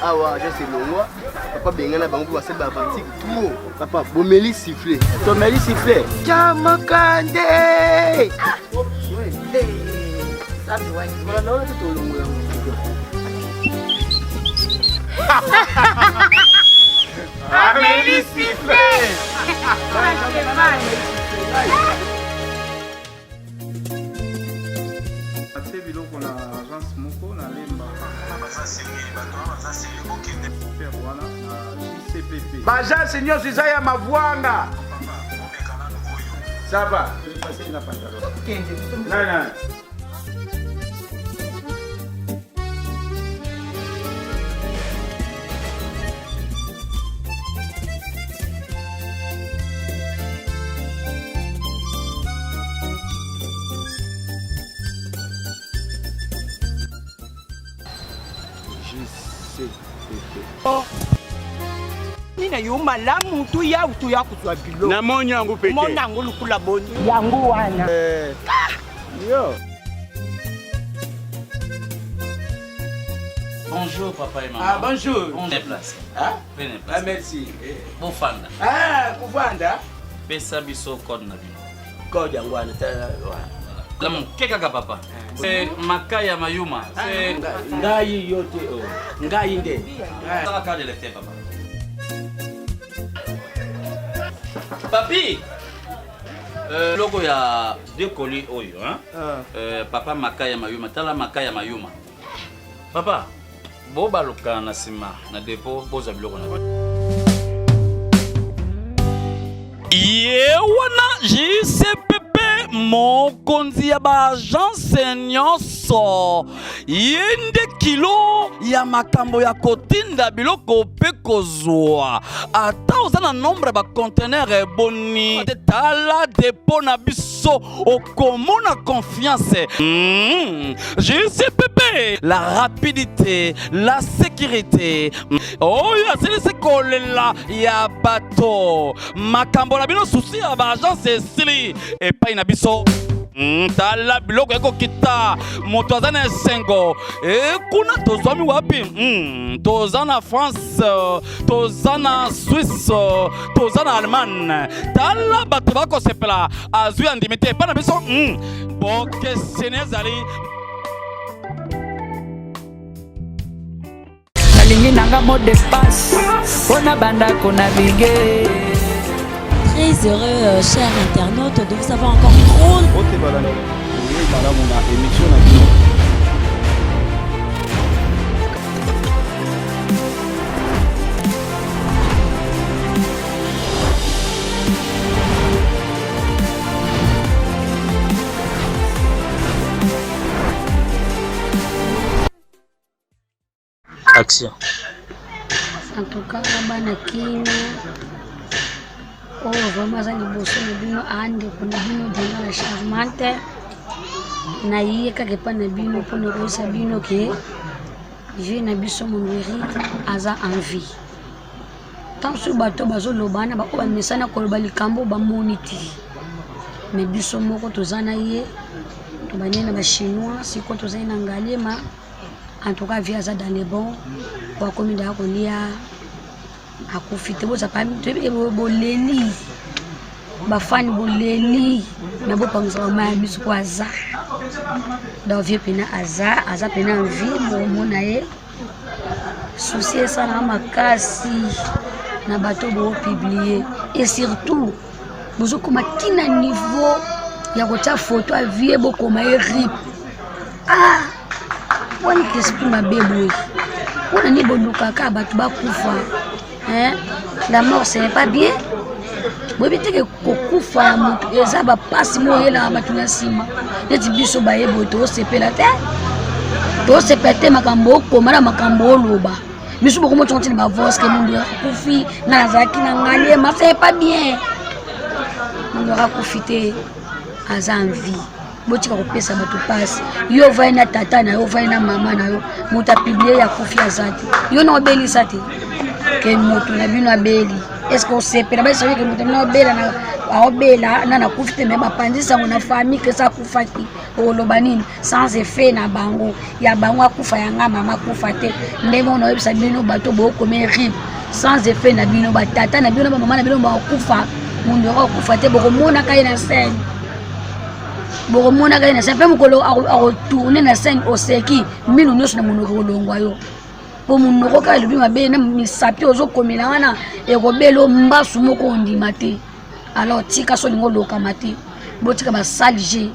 awa je c'est longwa papa bengana bango pour passer bavantique trop papa bomeli siffler tomeli siffler Chamakande ça me voit voilà non c'est tout longwa Amélie siffler biloko na agence moko na lemba bagence nyonso eza ya mavwanga saba Nina yo malamu tu ya kutwa bilo. Na monyangu peke. Monangu lukula boni. Yangu wana. Yo. Bonjour papa et maman. Ah bonjour. On déplace. Ah? Venez Ah place. merci. Bofanda. Ah kuvanda. Pesa biso code na bino. Code yangu wana. Lamu keka papa. C'est Makaya Mayuma. C'est ngai yote o. Ngai nde. ça carte de lecteur papa. Papi. Logo ya deux colis oyo hein. Papa Makaya Mayuma, tala Makaya Mayuma. Papa, bo baluka na sima na dépôt boza biloko na. Yewana JCPP mokonzi ya ba agence nyonso yende kilo ya makambo ya kotinda biloko pe kozwa ata oza na nombre ba conteneur eboni tala dépôt na biso okomona confiance. JCPP la rapidité, la sécurité. Oh ya c'est kolela ya bato makambo na bino souci ya ba agence esili epai na biso tala biloko eko kita moto aza na esengo kuna tozwami wapi toza na France toza na Suisse toza na Allemagne tala bato bakosepela azwi andimi te epai na biso bokesene ezali nalingi nanga mot de passe mpona bandako na bige. Très heureux, chers internautes, de vous avoir encore trop. Action. En tout cas, oh vraiment ça liboso na bino ande kuna bino denga la charmante na yeka ke pa na bino pona ko sa bino ke je na biso monweri aza envie tant sur bato bazo lobana ba ko mesana ko ba likambo ba moniti mais biso moko tozana ye to banena ba chinois siko tozana ngalema en tout cas via za dans les bons pour comida ko lia akufite boza pa mtebe boleli bafani boleli na bo pangisa ma biso kwa za dans vie pena aza pena envie mona ye souci ça na makasi na bato bo publier et surtout bozo koma kina niveau ya kotia photo a vie bo koma e rip wani qu'esprit mabebo on ni boluka ka bato bakufa. La mort ce n'est pas bien. Moi je que kokufa mutu ezaba pasi moyela batuna sima. Neti biso baye boto sepela te. To sepete makambo komala makambo loba. Biso boko moto ntini ba voice ke mundu kufi na zaki na ngale ma c'est pas bien. Mundu akufite azanvi. Botika kopesa bato pasi. Yo vai na tata na yo vai na mama na yo. Muta publier ya kufi azati. Yo no belisa te. Que moto na bino abeli est-ce qu'on sait pela basi que moto na bela aobela na kufite me bapandisa ngona famille que ça kufaki olobanini sans effet na bango ya bango akufa ya nga mama kufa te ndenge on oyebisa bino bato bokome rib sans effet na bino batata na bino mama na bino bakufa mundu akufa te bokomona kai na scène bokomona kai na scène pe mukolo tourner na scène oseki mino nyonso na monoko longwa yo po monoko kai lubi mabe na misapi ozokomela wana ekobelo mbasu moko ondima te. Alors tika so lingo loka mate botika ba salge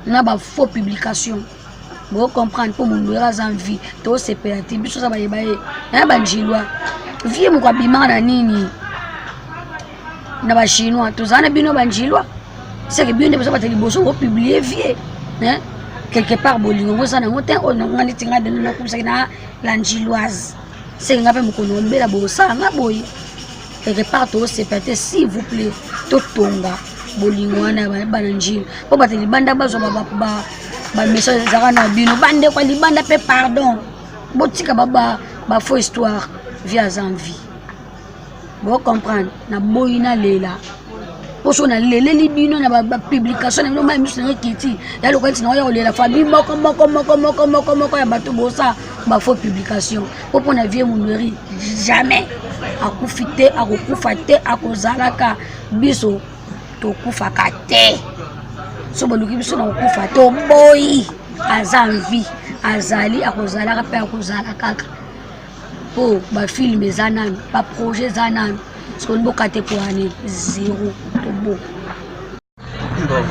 na ba faux publication bo comprendre pour mon loira en vie to se péati biso ça ba yebaye na ba njilwa vie mo kwa bima na nini na ba chinois to zana bino ba njilwa c'est que bino ba teli boso ko publier vie hein quelque part bolingo ngo sana ngote on ngani tinga de na kumsa na la njilwaise c'est ngape mo ko no mbela bo sa ngaboyi quelque part to se péati s'il vous plaît totonga bolingwana bana njini po bateli banda bazo ba message zaka na bino bande kwa libanda pe pardon botika ba faux histoire via envie bo comprendre na boyina lela poso na lele libino na ba publication na ba miso na kiti ya lokwenti na ya lela famille moko ya bato bosa ba faux publication po na vie moneri jamais akufite akukufa te akozalaka biso tokufaka te so boluki biso na kufa to boy azanvi azali akozalaka pe akozala kaka po ba film ezanani ba projet zanani so mboka te po ani zéro to bo bon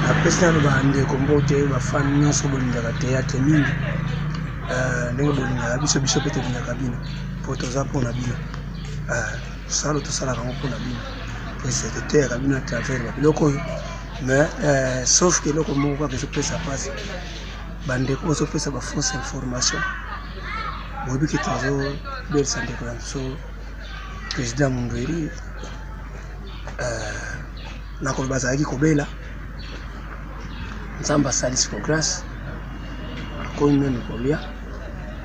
apesa no bande kombote ba fan nyonso bolinga théâtre mingi ndenge bolinga biso pete na kabina po toza pona bino salo to sala kango pona bino c'est terre kabina à travers loko mais sauf que loko moko que je peux ça passe bande ko so pesa ba fausse information bobi que tazo bel santé ko so président Mundweri na ko bazaki ko bela nzamba salis ko grâce ko même ko lia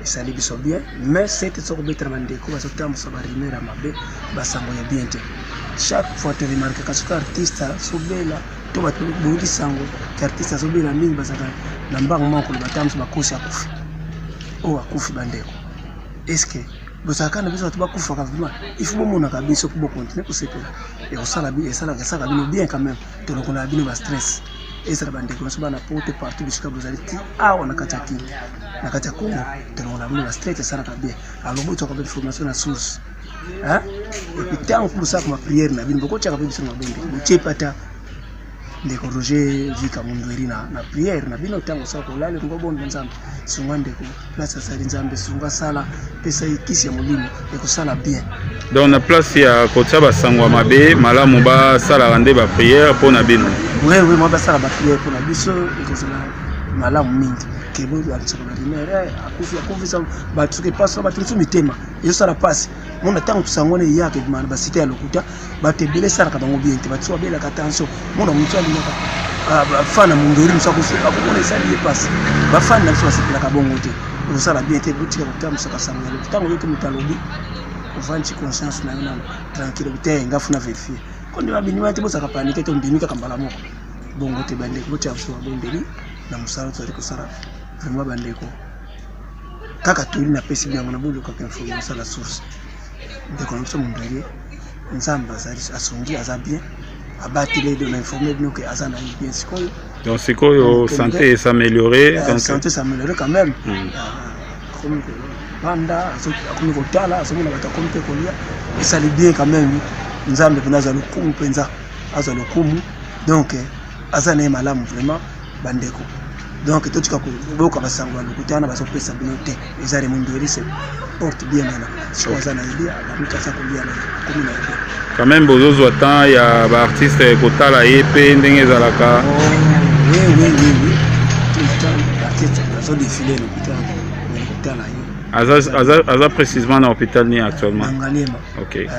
ça les biso bien mais c'est ce que betra mandeko baso tamu sabarimera mabe basango ya bien te chaque fois tu remarques que artiste sobela to batu boudi sango artiste sobela mingi basaka na mbango moko batamu bakosi akufi o akufi bandeko est-ce que bosaka na biso to bakufa vraiment il faut mona kabisa pour continuer pour sepela et osala bien ça bien quand même to lokona bino ba stress et ça bandeko so bana porte partout bisika bozaliti on a kataki na kati ya Kongo tunaona mimi na straight sana kabisa aloboto kwa information na source hein et puis tant pour ça comme prière na bino boko chaka biso na bonde bochepata ndeko Roger vika Mundweri na prière na bino tango sa ko lale ngo bonde nzambe sungande ko place sa nzambe sunga sala pesa ikisi ya mulimo e ko sala bien donc na place ya kotia basangwa mabe malamu ba sala rande ba prière pour na bino oui moi ba sala ba prière pour na biso e ko sala malamu mingi kebo ya tsaba rimere akufi sa ba tsuke paso ba tsuke mitema yo sala passe mona tango tusangone yake mana ba cité ya lokuta ba tebele sala ka bango bien te ba tsuwa bela ka attention mona mutwali nyaka ba fana Mundweri msako sika ko mona sali passe ba fana so sipela ka bongo te yo sala bien te butika kutamu saka sanga lo tango yote mutalobi uvanchi conscience na yona tranquille te ngafuna vérifier kondi ba binima te bosaka panique te ndimika kambala moko bongo te bande ko tia so bondeli na musala to ko sala vraiment bandeko kaka tuli na pesi bien na bulu ka information la source de connexion Mundweri nzamba asongi aza bien abati les de l'informer nous que azana bien sikoyo donc sikoyo santé s'améliorer donc santé s'améliorer quand même comme banda comme kotala asomona bata comme te kolia et ça les bien quand même nzambe kunaza lukumu penza aza lukumu donc azana malamu vraiment bandeko donc tout cas boka basangwa lokutana basopesa binote ezare Mundweri se porte bien nana so azana idea la ça kolia na komina quand même bozozo temps ya ba artiste kotala yepe ndenge zalaka oui tout le temps artiste so défiler l'hôpital kotala aza précisément dans l'hôpital ni actuellement Ngalema OK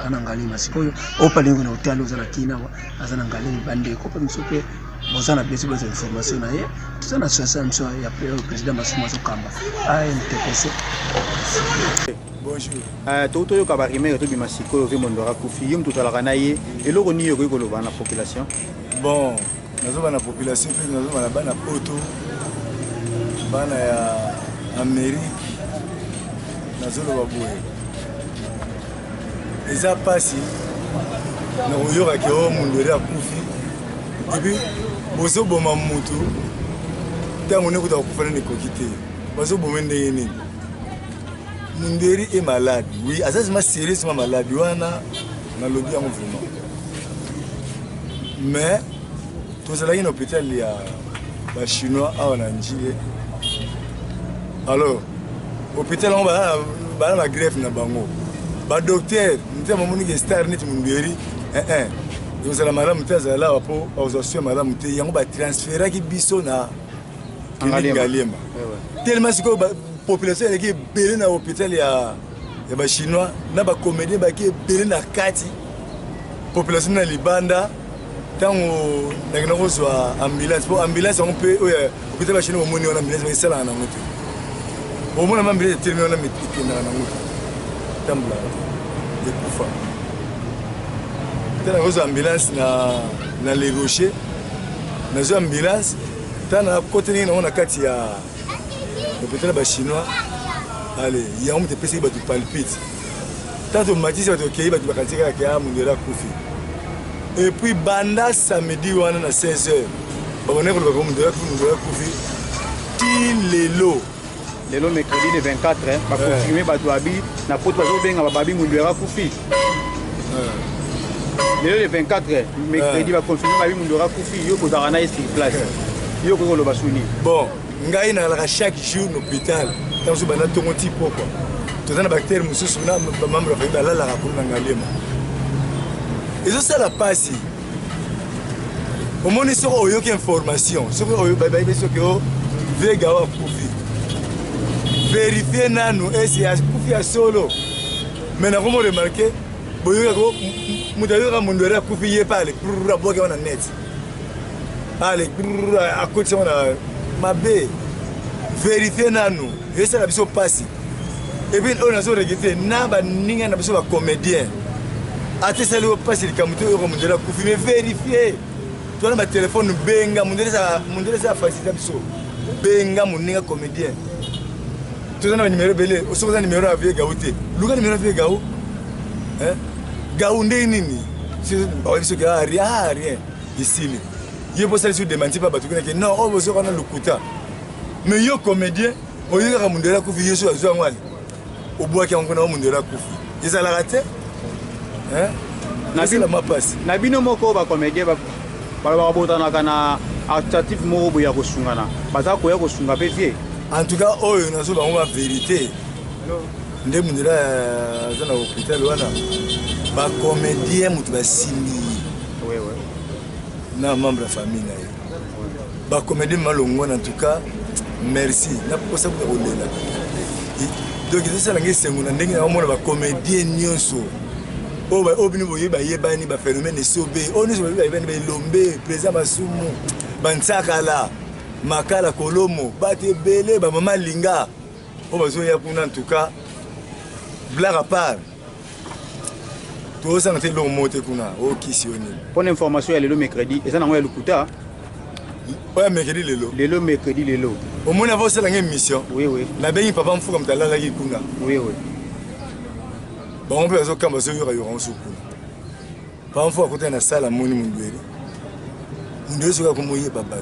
ana Ngalema sikoyo opa lengo na hotel ozala kina azana Ngalema bande ko pa misope boza na besi boza information na ye tout ça na association ya président Massimo Kamba ANTPC. Bonjour. Toto yo kabarime to bimasiko yo Mondora Kufi yum to tala kana ye eloko ni yo ko loba na population. Bon, nazo bana population pe nazo bana bana poto bana ya Amérique nazo lo baboye. Eza pasi na oyoka ke o Mondora Kufi. Et puis bozo boma mutu tango ne kuta kufana ne kokite. Bozo bomende yeni. Munderi est malade, oui. Azazima sérieusement malade, wana na lobby en vraiment. Mais tous allons à l'hôpital il y a les Chinois à Wananjie. Alors, hôpital on va la greffe na bango. Ba docteur, nous avons mon star net Munderi. Nous allons madame Taza là pour aux madame Té, yango ba transférer ki biso na Ngaliema. Tellement c'est que population qui est belé dans l'hôpital, il y a des Chinois, il y a des comédiens qui sont belé dans la Kati. La population dans Libanda, quand on a une ambulance, on peut, l'hôpital chinois, on a une ambulance, mais c'est là, on a une ambulance. On a une ambulance, on a une ambulance. On a une ambulance dans les rochers, on a une ambulance, on a une Kati. L'hôpital chinois, allez, il y a un petit peu de palpite. Tant que Matisse va te cueillir, tu vas cantiger avec Mondora Kufi. Et puis, banda samedi, on a 16h. On est pour le Mondora Kufi. Tilelo. Le mercredi le 24, on va confirmer Batouabi, na poto bazo Babi Mondora Kufi. Le 24, mercredi, on va confirmer Babi Mondora Kufi. Yo kozarana est sur place. Yo kozolo basuni. Bon. Ngai na chaque jour à l'hôpital tant que bana tongo tipo quoi tous les bactéries mususu na membre fa bala la pour na Ngaliema et ça la passe au moins sur aucune information sur oyo baba biso que vega wa Kufi vérifier nanu SIA Kufi ya solo mais na comme remarquer boyo ko mudayo ka Mondora Kufi ye pale pour aboka na net allez à côté on a Mabé, vérifiez nous, et ça la biso passe. Et puis on a so regretté, naba ninga na biso ba comédien. Ate ça le passe le kamuto yo Mondora Kufi, mais vérifiez. Toi na téléphone benga Mondora ça facilite biso. Benga moninga comédien. Toi na numéro belé, o so numéro avec Gaouté. Luka numéro avec Gaou. Hein? Gaou nini? C'est ba biso ga rien ici. Il faut savoir si vous demandez pas que non, on va se rendre le couta. Mais yo comédien, on y a Mondora Kufi, yo sur Azouangwali. Au bois qui a encore Mondora Kufi. Ils ont la raté. Hein? Nabi la ma passe. Nabi no moko ba comédien ba ba botana kana actif mo bo ya kosungana. Baza ko ya kosunga pe vie. En tout cas, oyo na so ba ngwa vérité. Ndé Mondora za na hôpital wana. Ba comédien mutu ba simi. Ouais. Na membre de la famille. Ba comédie malongo en tout cas merci na posa ko olela. Donc ça la ngese ngona ndenge na mona ba comédien nyonso. O ba obini boye ba yebani ba phénomène sobe. O ni so ba yebani ba lombe président Masumu. Bantsakala Makala Kolomo bate belé ba mama linga. O ba zo ya kuna en tout cas blague à part. Tout ça n'a pas été monté kuna au Kisioni. Pour l'information, il y a le mercredi. Et ça n'a pas été le couta. Oui, mercredi lelo. Le mercredi lelo. Au moins avant c'est la mission. Oui. La belle papa me fout comme talala qui kuna. Oui. Bon on peut faire comme ça il y aura un soupe. Pas une fois à côté de la salle à Moni Munderi. Munderi c'est comme oyer papa.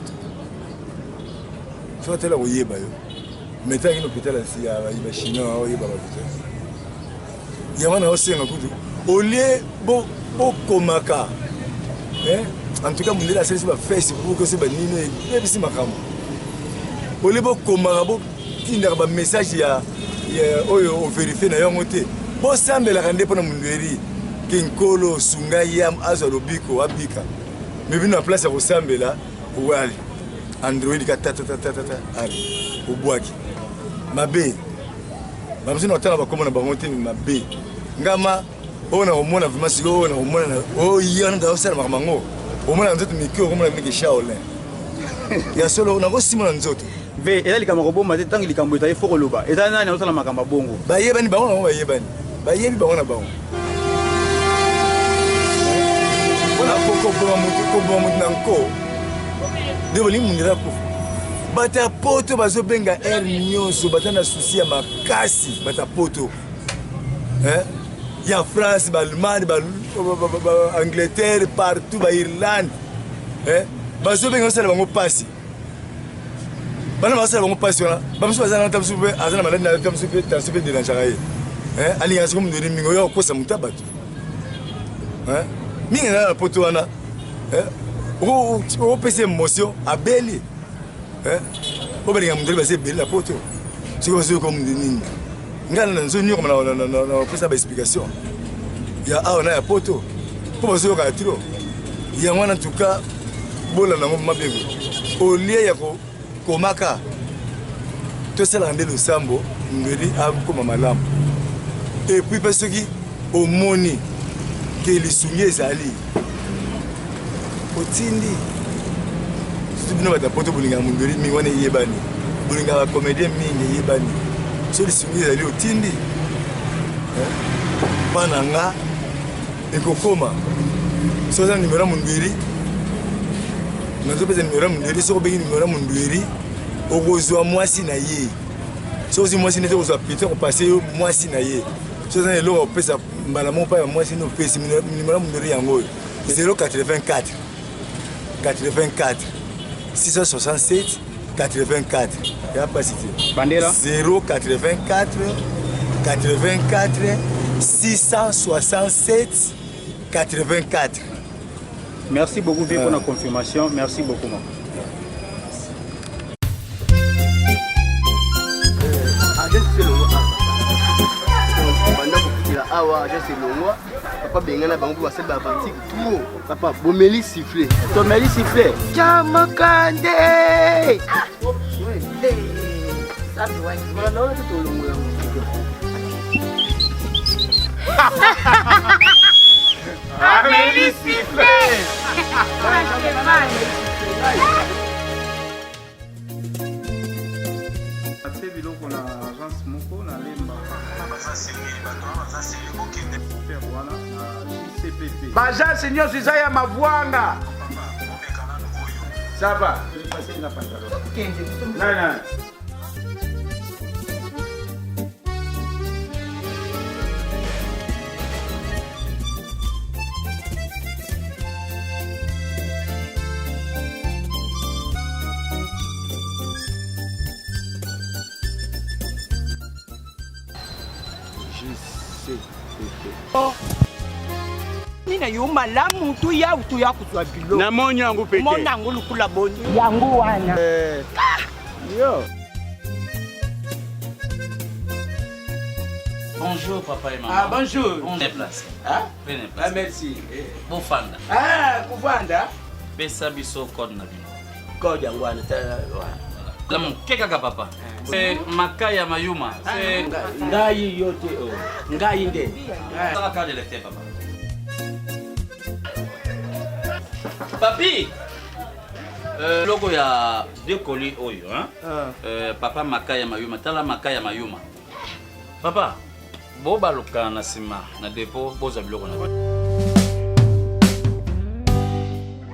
Faut tellement oyer ba yo. Maintenant il hôpital ici à la Chinois oyer papa. Il y a un aussi un coup. Au lieu de komaka, en tout cas, vous avez sur Facebook, que c'est banni, et puis c'est ma femme. Au lieu de komaka, il y a un message, il y a vérifié dans le côté. Bon, ça me l'a rendu pour nous dire que Sungayam, Azalobiko, Abika. Mais vu dans la place à ressemble là, où aller Android, au bois. Ma baie. Ma maison n'a pas comment on va monter ma baie. Ngama. On a au moins la vraiment si on a au moins oh il y a un gars au sein de Marmango au moins on doit me que on a mis que Shaolin ya solo na ko simona nzoto ve eza likambo kobomba te tangi likambo etaye foko loba eza nani osala makambo bongo bayebani bango nango bayebani bayebi bango na bango mpona koboma motu na nko nde bolingi mundela kufa bato ya poto bazobenga aire nyonso baza na susi ya makasi bato ya poto ya France baallemagne baangleterre partout bairlande bazobenga osala bango pasi bana basala bango pasi wana bamosusu baza na tamosusu mpe aza na maladi na tamosusu mpe tamosusu mpe derangeaka ye alingaka siko mondeli mingi oyo akokosa motu ya bato mingi na poto wana okopesa émotion abeli po balinga mondeli baza ebeli na poto soki bazoyoka mondeli nini ngai na nzonyokoma na opesa baexplication ya awa na ya poto po bazoyoka ya tiro yango wana ntuka bola nango mabengo olie ya komaka tosalaka nde losambo ngeli akoma malamu epuis mpe soki omoni ke lisungi ezali otindi soki bino bato ya poto bolingaka mondeli mingi wana eyebani bolingaka bacomédien mingi eyebani so lisungi ezali otindi mpa na nga ekokoma so oza nimero ya mondeli nazopesa nimero ya mondeli soki obengi nimero ya mondeli okozwa mwasi na ye soki ozwi mwasi nete okozwa pite kopase yo mwasi na ye so oza na eloko opesa mbala moko mpa ya mwasi nde opesi nimero ya mondeli yango oyo 084 84 667 84 ya pasi te bandela 084 84 667 84. Merci beaucoup Vieux pour la confirmation. Merci beaucoup. Papa bengana bango ba seba avantique tout. Papa bomeli siffler. Tomeli siffler. Chamakande. Ça tu vois, voilà là tout le monde. Amélie sifflet. Ate biloko na agence moko na lemba wana na JCPP Bajasi nyonso eza ya mavwanga. Ça va. Non. Nina yo malamu tu ya kuzwa bilo. Na monyo yangu peke. Mona yangu lukula boni. Yangu wana. Yo. Bonjour papa et maman. Ah bonjour. On est place. Prenez place. Ah merci. Bon fanda. Kufanda. Pesa biso code na bino. Code yangu wana. La mkeka papa. C'est Makaya Mayuma. C'est ngai yote ngai nde. Ça carte de lecteur papa. Papi. Logo ya deux colis oyo hein. Papa Makaya Mayuma, tala Makaya Mayuma. Papa, bo baluka na sima na dépôt boza biloko na.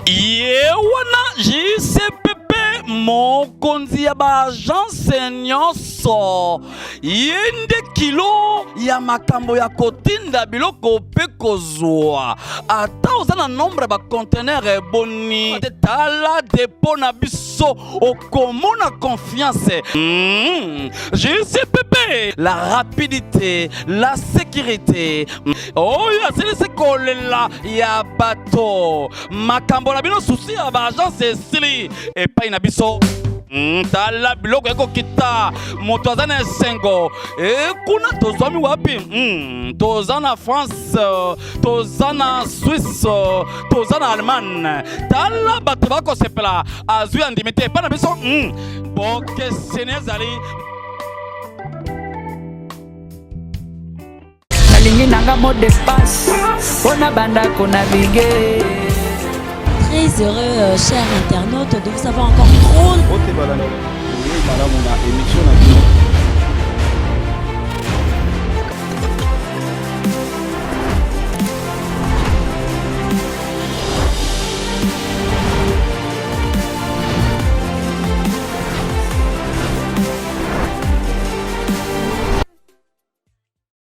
Yewana JCPP mokonzi ya ba agence nyonso yende kilo ya makambo ya kotinda biloko pe kozwa ata oza na nombre ba conteneur eboni tala dépôt na biso okomona confiance. JCPP, la rapidité, la sécurité. Oh ya c'est kolela ya bato makambo la bino souci ya ba agence esili et pas na biso tala biloko eko kita moto aza na esengo kuna tozwami wapi toza na France toza na Suisse toza na Allemagne tala bato bakosepela azwi andimi te epai na biso bokeseni ezali nalingi nanga mot de passe mpona bandako na bige Très heureux, chers internautes, de vous avoir encore trop. Ote balani. Oui, madame, on a émission.